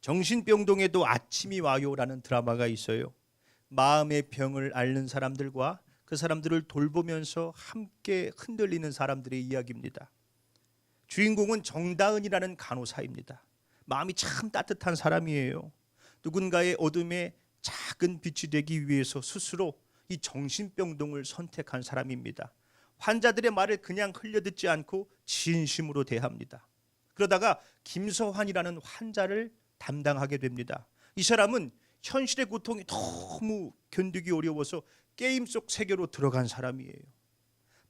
정신병동에도 아침이 와요라는 드라마가 있어요. 마음의 병을 앓는 사람들과 그 사람들을 돌보면서 함께 흔들리는 사람들의 이야기입니다. 주인공은 정다은이라는 간호사입니다. 마음이 참 따뜻한 사람이에요. 누군가의 어둠에 작은 빛이 되기 위해서 스스로 이 정신병동을 선택한 사람입니다. 환자들의 말을 그냥 흘려듣지 않고 진심으로 대합니다. 그러다가 김서환이라는 환자를 담당하게 됩니다. 이 사람은 현실의 고통이 너무 견디기 어려워서 게임 속 세계로 들어간 사람이에요.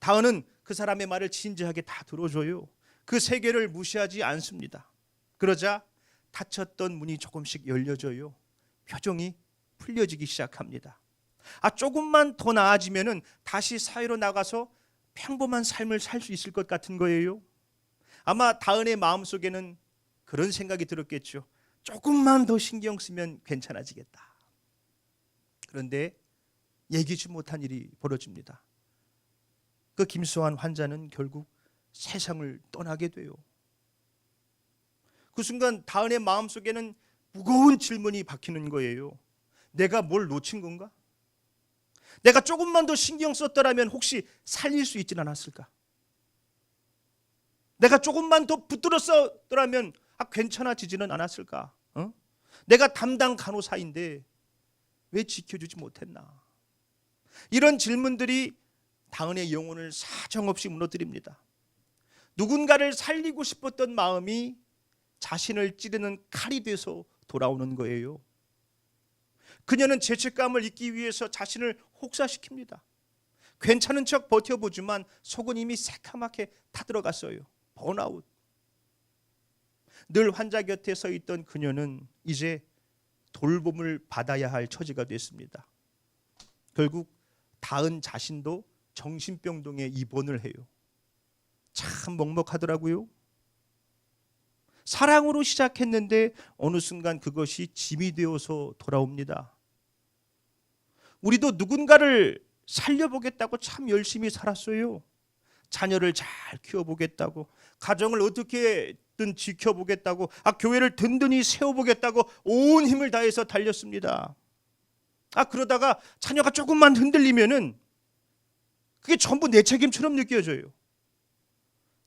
다은은 그 사람의 말을 진지하게 다 들어줘요. 그 세계를 무시하지 않습니다. 그러자 닫혔던 문이 조금씩 열려져요. 표정이 풀려지기 시작합니다. 조금만 더 나아지면은 다시 사회로 나가서 평범한 삶을 살 수 있을 것 같은 거예요. 아마 다은의 마음속에는 그런 생각이 들었겠죠. 조금만 더 신경 쓰면 괜찮아지겠다. 그런데 예기치 못한 일이 벌어집니다. 그 김수환 환자는 결국 세상을 떠나게 돼요. 그 순간 다은의 마음속에는 무거운 질문이 박히는 거예요. 내가 뭘 놓친 건가? 내가 조금만 더 신경 썼더라면 혹시 살릴 수 있진 않았을까? 내가 조금만 더 붙들었더라면 괜찮아지지는 않았을까? 내가 담당 간호사인데 왜 지켜주지 못했나? 이런 질문들이 다은의 영혼을 사정없이 무너뜨립니다. 누군가를 살리고 싶었던 마음이 자신을 찌르는 칼이 돼서 돌아오는 거예요. 그녀는 죄책감을 잊기 위해서 자신을 혹사시킵니다. 괜찮은 척 버텨보지만 속은 이미 새카맣게 타들어갔어요. 번아웃. 늘 환자 곁에 서 있던 그녀는 이제 돌봄을 받아야 할 처지가 됐습니다. 결국 다은 자신도 정신병동에 입원을 해요. 참 먹먹하더라고요. 사랑으로 시작했는데 어느 순간 그것이 짐이 되어서 돌아옵니다. 우리도 누군가를 살려보겠다고 참 열심히 살았어요. 자녀를 잘 키워보겠다고, 가정을 어떻게든 지켜보겠다고, 교회를 든든히 세워보겠다고 온 힘을 다해서 달렸습니다. 그러다가 자녀가 조금만 흔들리면은 그게 전부 내 책임처럼 느껴져요.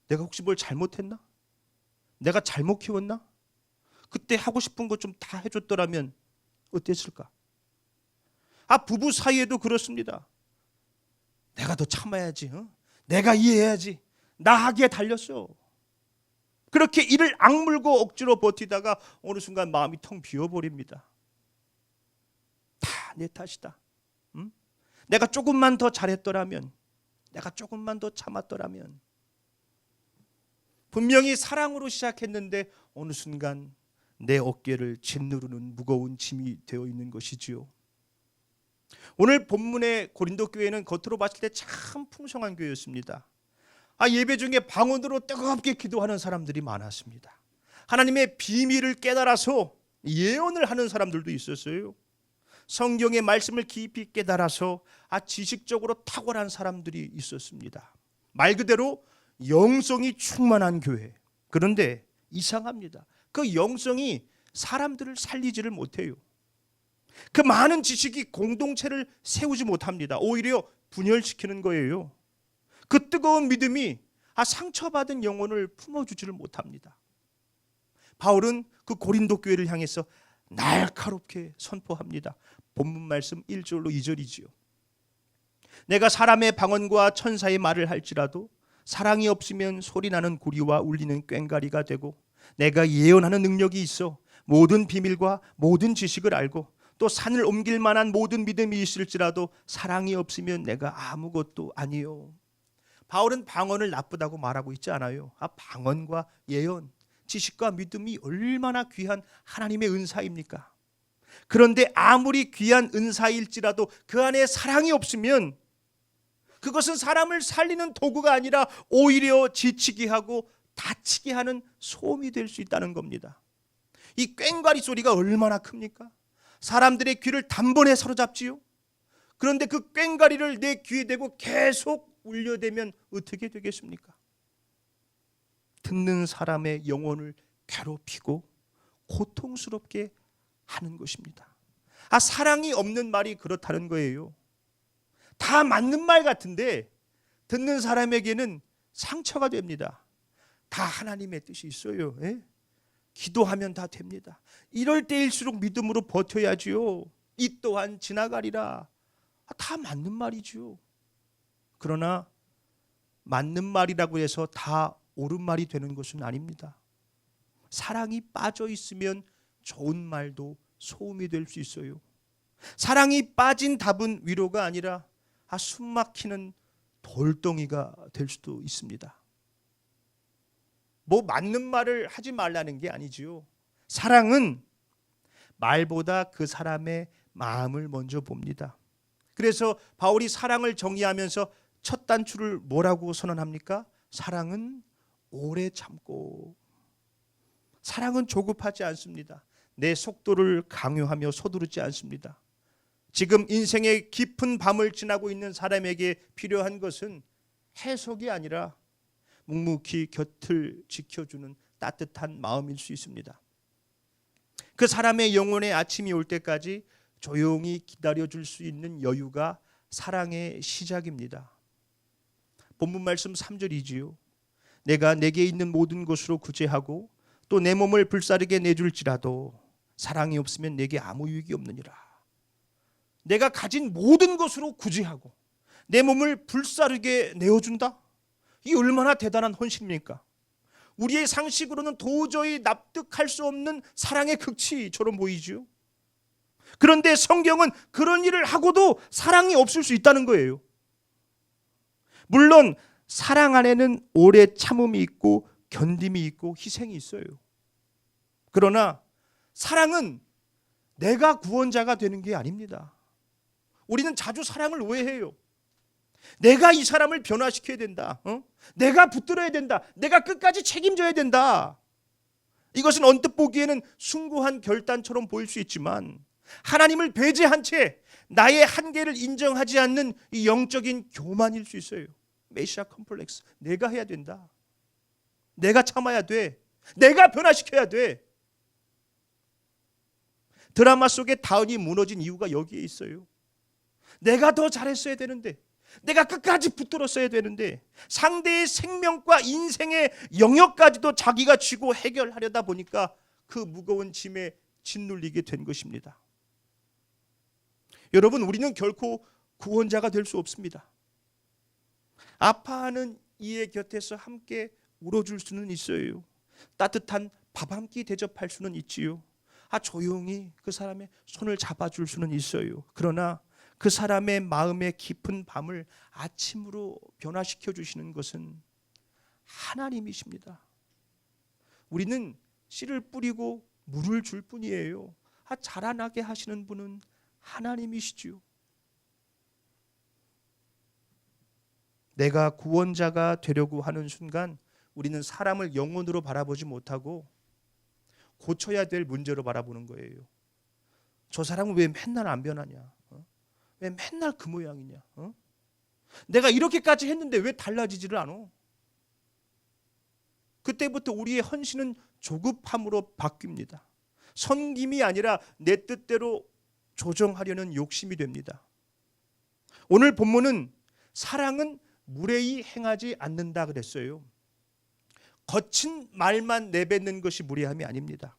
내가 혹시 뭘 잘못했나? 내가 잘못 키웠나? 그때 하고 싶은 거 좀 다 해줬더라면 어땠을까? 부부 사이에도 그렇습니다. 내가 더 참아야지. 내가 이해해야지. 나 하기에 달렸어. 그렇게 이를 악물고 억지로 버티다가 어느 순간 마음이 텅 비어버립니다. 다 내 탓이다. 내가 조금만 더 잘했더라면, 내가 조금만 더 참았더라면. 분명히 사랑으로 시작했는데 어느 순간 내 어깨를 짓누르는 무거운 짐이 되어 있는 것이지요. 오늘 본문의 고린도 교회는 겉으로 봤을 때 참 풍성한 교회였습니다. 예배 중에 방언으로 뜨겁게 기도하는 사람들이 많았습니다. 하나님의 비밀을 깨달아서 예언을 하는 사람들도 있었어요. 성경의 말씀을 깊이 깨달아서 지식적으로 탁월한 사람들이 있었습니다. 말 그대로 영성이 충만한 교회. 그런데 이상합니다. 그 영성이 사람들을 살리지를 못해요. 그 많은 지식이 공동체를 세우지 못합니다. 오히려 분열시키는 거예요. 그 뜨거운 믿음이 상처받은 영혼을 품어주지를 못합니다. 바울은 그 고린도 교회를 향해서 날카롭게 선포합니다. 본문 말씀 1절로 2절이지요. 내가 사람의 방언과 천사의 말을 할지라도 사랑이 없으면 소리나는 구리와 울리는 꽹과리가 되고, 내가 예언하는 능력이 있어 모든 비밀과 모든 지식을 알고 또 산을 옮길 만한 모든 믿음이 있을지라도 사랑이 없으면 내가 아무것도 아니요. 바울은 방언을 나쁘다고 말하고 있지 않아요. 방언과 예언, 지식과 믿음이 얼마나 귀한 하나님의 은사입니까? 그런데 아무리 귀한 은사일지라도 그 안에 사랑이 없으면 그것은 사람을 살리는 도구가 아니라 오히려 지치게 하고 다치게 하는 소음이 될 수 있다는 겁니다. 이 꽹과리 소리가 얼마나 큽니까? 사람들의 귀를 단번에 사로잡지요. 그런데 그 꽹과리를 내 귀에 대고 계속 울려대면 어떻게 되겠습니까? 듣는 사람의 영혼을 괴롭히고 고통스럽게 하는 것입니다. 사랑이 없는 말이 그렇다는 거예요. 다 맞는 말 같은데 듣는 사람에게는 상처가 됩니다. 다 하나님의 뜻이 있어요. 예? 기도하면 다 됩니다. 이럴 때일수록 믿음으로 버텨야지요. 이 또한 지나가리라. 다 맞는 말이죠. 그러나 맞는 말이라고 해서 다 옳은 말이 되는 것은 아닙니다. 사랑이 빠져 있으면 좋은 말도 소음이 될 수 있어요. 사랑이 빠진 답은 위로가 아니라 숨 막히는 돌덩이가 될 수도 있습니다. 뭐 맞는 말을 하지 말라는 게 아니지요. 사랑은 말보다 그 사람의 마음을 먼저 봅니다. 그래서 바울이 사랑을 정의하면서 첫 단추를 뭐라고 선언합니까? 사랑은 오래 참고, 사랑은 조급하지 않습니다. 내 속도를 강요하며 서두르지 않습니다. 지금 인생의 깊은 밤을 지나고 있는 사람에게 필요한 것은 해석이 아니라 묵묵히 곁을 지켜주는 따뜻한 마음일 수 있습니다. 그 사람의 영혼의 아침이 올 때까지 조용히 기다려줄 수 있는 여유가 사랑의 시작입니다. 본문 말씀 3절이지요. 내가 내게 있는 모든 것으로 구제하고 또 내 몸을 불사르게 내줄지라도 사랑이 없으면 내게 아무 유익이 없느니라. 내가 가진 모든 것으로 구제하고 내 몸을 불사르게 내어준다? 이 얼마나 대단한 헌신입니까? 우리의 상식으로는 도저히 납득할 수 없는 사랑의 극치처럼 보이죠. 그런데 성경은 그런 일을 하고도 사랑이 없을 수 있다는 거예요. 물론 사랑 안에는 오래 참음이 있고 견딤이 있고 희생이 있어요. 그러나 사랑은 내가 구원자가 되는 게 아닙니다. 우리는 자주 사랑을 오해해요. 내가 이 사람을 변화시켜야 된다. 내가 붙들어야 된다. 내가 끝까지 책임져야 된다. 이것은 언뜻 보기에는 숭고한 결단처럼 보일 수 있지만 하나님을 배제한 채 나의 한계를 인정하지 않는 이 영적인 교만일 수 있어요. 메시아 컴플렉스. 내가 해야 된다. 내가 참아야 돼. 내가 변화시켜야 돼. 드라마 속에 다은이 무너진 이유가 여기에 있어요. 내가 더 잘했어야 되는데, 내가 끝까지 붙들었어야 되는데, 상대의 생명과 인생의 영역까지도 자기가 쥐고 해결하려다 보니까 그 무거운 짐에 짓눌리게 된 것입니다. 여러분, 우리는 결코 구원자가 될 수 없습니다. 아파하는 이의 곁에서 함께 울어줄 수는 있어요. 따뜻한 밥 한 끼 대접할 수는 있지요. 조용히 그 사람의 손을 잡아줄 수는 있어요. 그러나 그 사람의 마음의 깊은 밤을 아침으로 변화시켜 주시는 것은 하나님이십니다. 우리는 씨를 뿌리고 물을 줄 뿐이에요. 자라나게 하시는 분은 하나님이시지요. 내가 구원자가 되려고 하는 순간 우리는 사람을 영혼으로 바라보지 못하고 고쳐야 될 문제로 바라보는 거예요. 저 사람은 왜 맨날 안 변하냐? 왜 맨날 그 모양이냐? 내가 이렇게까지 했는데 왜 달라지지를 않아? 그때부터 우리의 헌신은 조급함으로 바뀝니다. 선김이 아니라 내 뜻대로 조정하려는 욕심이 됩니다. 오늘 본문은 사랑은 무례히 행하지 않는다 그랬어요. 거친 말만 내뱉는 것이 무례함이 아닙니다.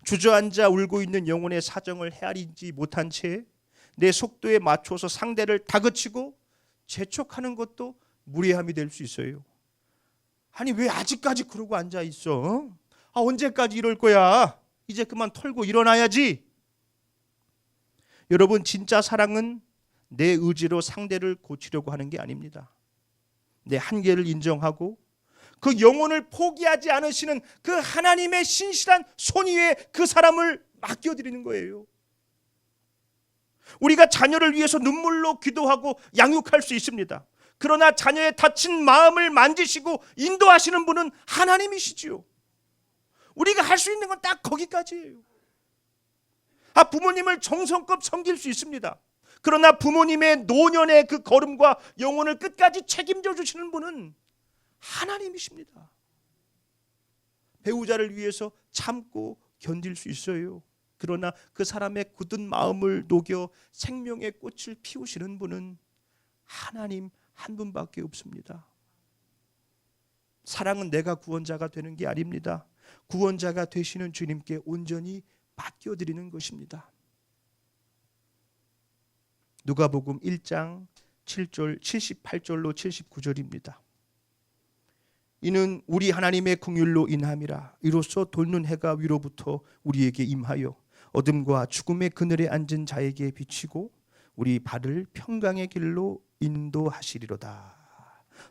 주저앉아 울고 있는 영혼의 사정을 헤아리지 못한 채 내 속도에 맞춰서 상대를 다그치고 재촉하는 것도 무례함이 될 수 있어요. 아니 왜 아직까지 그러고 앉아 있어? 언제까지 이럴 거야? 이제 그만 털고 일어나야지. 여러분, 진짜 사랑은 내 의지로 상대를 고치려고 하는 게 아닙니다. 내 한계를 인정하고 그 영혼을 포기하지 않으시는 그 하나님의 신실한 손 위에 그 사람을 맡겨드리는 거예요. 우리가 자녀를 위해서 눈물로 기도하고 양육할 수 있습니다. 그러나 자녀의 다친 마음을 만지시고 인도하시는 분은 하나님이시지요. 우리가 할 수 있는 건 딱 거기까지예요. 부모님을 정성껏 섬길 수 있습니다. 그러나 부모님의 노년의 그 걸음과 영혼을 끝까지 책임져 주시는 분은 하나님이십니다. 배우자를 위해서 참고 견딜 수 있어요. 그러나 그 사람의 굳은 마음을 녹여 생명의 꽃을 피우시는 분은 하나님 한 분밖에 없습니다. 사랑은 내가 구원자가 되는 게 아닙니다. 구원자가 되시는 주님께 온전히 맡겨드리는 것입니다. 누가복음 1장 7절 78절로 79절입니다. 이는 우리 하나님의 긍휼로 인함이라. 이로써 돋는 해가 위로부터 우리에게 임하여 어둠과 죽음의 그늘에 앉은 자에게 비치고 우리 발을 평강의 길로 인도하시리로다.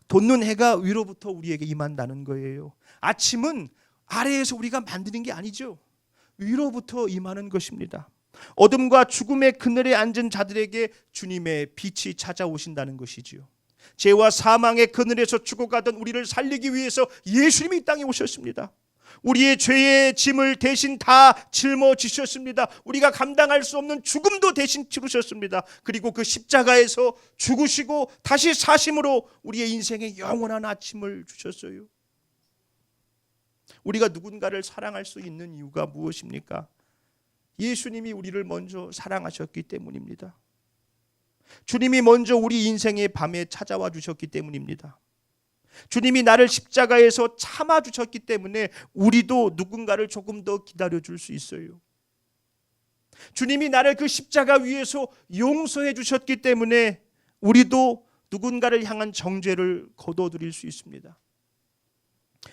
돋는 해가 위로부터 우리에게 임한다는 거예요. 아침은 아래에서 우리가 만드는 게 아니죠. 위로부터 임하는 것입니다. 어둠과 죽음의 그늘에 앉은 자들에게 주님의 빛이 찾아오신다는 것이지요. 죄와 사망의 그늘에서 죽어가던 우리를 살리기 위해서 예수님이 이 땅에 오셨습니다. 우리의 죄의 짐을 대신 다 짊어지셨습니다. 우리가 감당할 수 없는 죽음도 대신 치르셨습니다. 그리고 그 십자가에서 죽으시고 다시 사심으로 우리의 인생에 영원한 아침을 주셨어요. 우리가 누군가를 사랑할 수 있는 이유가 무엇입니까? 예수님이 우리를 먼저 사랑하셨기 때문입니다. 주님이 먼저 우리 인생의 밤에 찾아와 주셨기 때문입니다. 주님이 나를 십자가에서 참아 주셨기 때문에 우리도 누군가를 조금 더 기다려 줄 수 있어요. 주님이 나를 그 십자가 위에서 용서해 주셨기 때문에 우리도 누군가를 향한 정죄를 거둬들일 수 있습니다.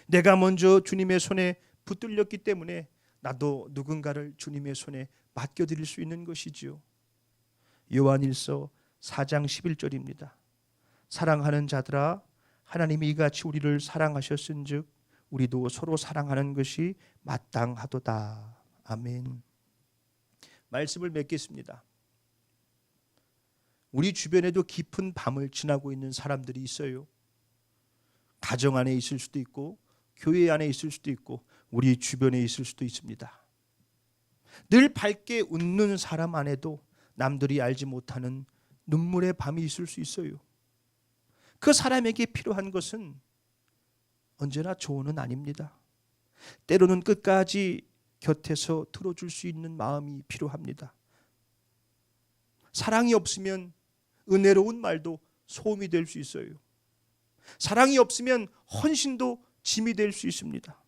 내가 먼저 주님의 손에 붙들렸기 때문에 나도 누군가를 주님의 손에 맡겨드릴 수 있는 것이지요. 요한일서 4장 11절입니다. 사랑하는 자들아, 하나님이 이같이 우리를 사랑하셨은즉 우리도 서로 사랑하는 것이 마땅하도다. 아멘. 말씀을 맺겠습니다. 우리 주변에도 깊은 밤을 지나고 있는 사람들이 있어요. 가정 안에 있을 수도 있고 교회 안에 있을 수도 있고 우리 주변에 있을 수도 있습니다. 늘 밝게 웃는 사람 안에도 남들이 알지 못하는 눈물의 밤이 있을 수 있어요. 그 사람에게 필요한 것은 언제나 조언은 아닙니다. 때로는 끝까지 곁에서 들어줄 수 있는 마음이 필요합니다. 사랑이 없으면 은혜로운 말도 소음이 될 수 있어요. 사랑이 없으면 헌신도 짐이 될 수 있습니다.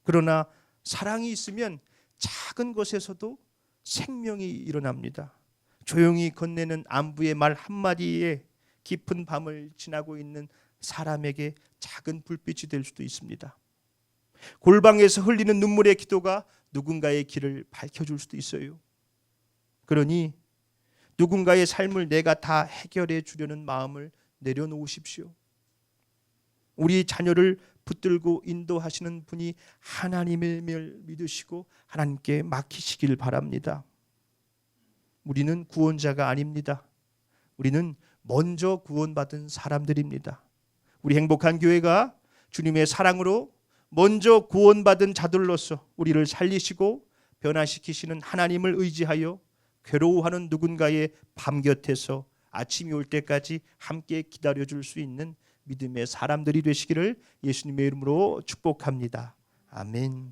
그러나 사랑이 있으면 작은 것에서도 생명이 일어납니다. 조용히 건네는 안부의 말 한마디에 깊은 밤을 지나고 있는 사람에게 작은 불빛이 될 수도 있습니다. 골방에서 흘리는 눈물의 기도가 누군가의 길을 밝혀줄 수도 있어요. 그러니 누군가의 삶을 내가 다 해결해 주려는 마음을 내려놓으십시오. 우리 자녀를 붙들고 인도하시는 분이 하나님을 믿으시고 하나님께 맡기시길 바랍니다. 우리는 구원자가 아닙니다. 우리는 먼저 구원받은 사람들입니다. 우리 행복한 교회가 주님의 사랑으로 먼저 구원받은 자들로서 우리를 살리시고 변화시키시는 하나님을 의지하여 괴로워하는 누군가의 밤 곁에서 아침이 올 때까지 함께 기다려줄 수 있는 믿음의 사람들이 되시기를 예수님의 이름으로 축복합니다. 아멘.